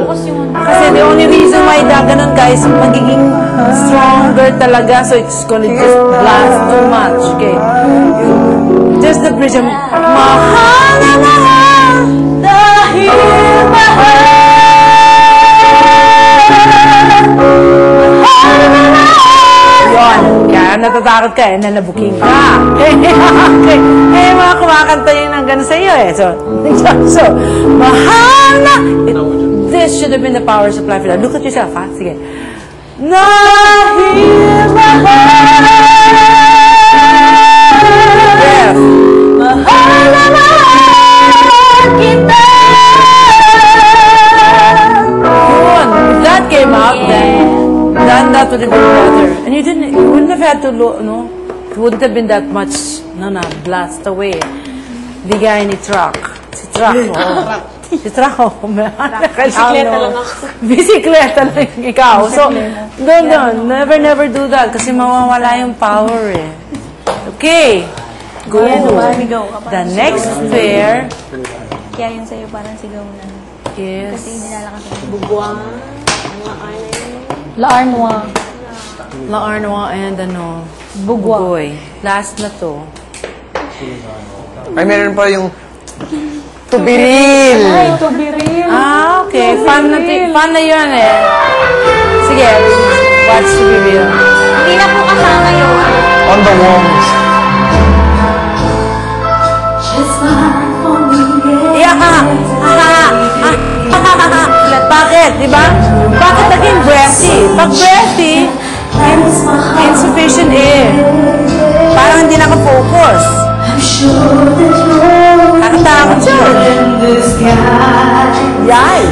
Kasi the only reason why ganun guys, magiging stronger talaga. So it's gonna just blast too much. Okay. Just the bridge. Mahal na mahal dahil mahal. Yun. Kaya natatakot ka eh, nalabuking ka. Okay. Eh, mga kumakanta yun ng gano'n sa'yo eh. So, mahal na. This should have been the power supply for that. Look at yourself, ha? Sige. Dahil mahal. Yes. Mahal na mahal kita. Yun. If that came out, then that would have been better. And you wouldn't have had to, no? It wouldn't have been that much, blast away. Di gaya ni Truck. Si Truck, Si Truck, Bisikleta lang ako. Bisikleta lang ikaw. So, don't. Never do that. Kasi mawawala yung power eh. Okay. Go. The next pair. Kaya yun sa'yo parang sigaw na. Yes. Kasi hindi nalakas ako. Bugwang. La Arnois. La Arnois and Bugwa. Bugoy. Last na to. Ay, meron pa yung Tubiril. Ay, Tubiril. Ah, okay. Fun na yun eh. Sige, watch Tubiril. Hindi na po kasama yun. On the walls. Bakit? Diba? Bakit naging breathy? Pag breathy, insufficient air. Parang hindi nakafocus. Nakatakot siya. Yay!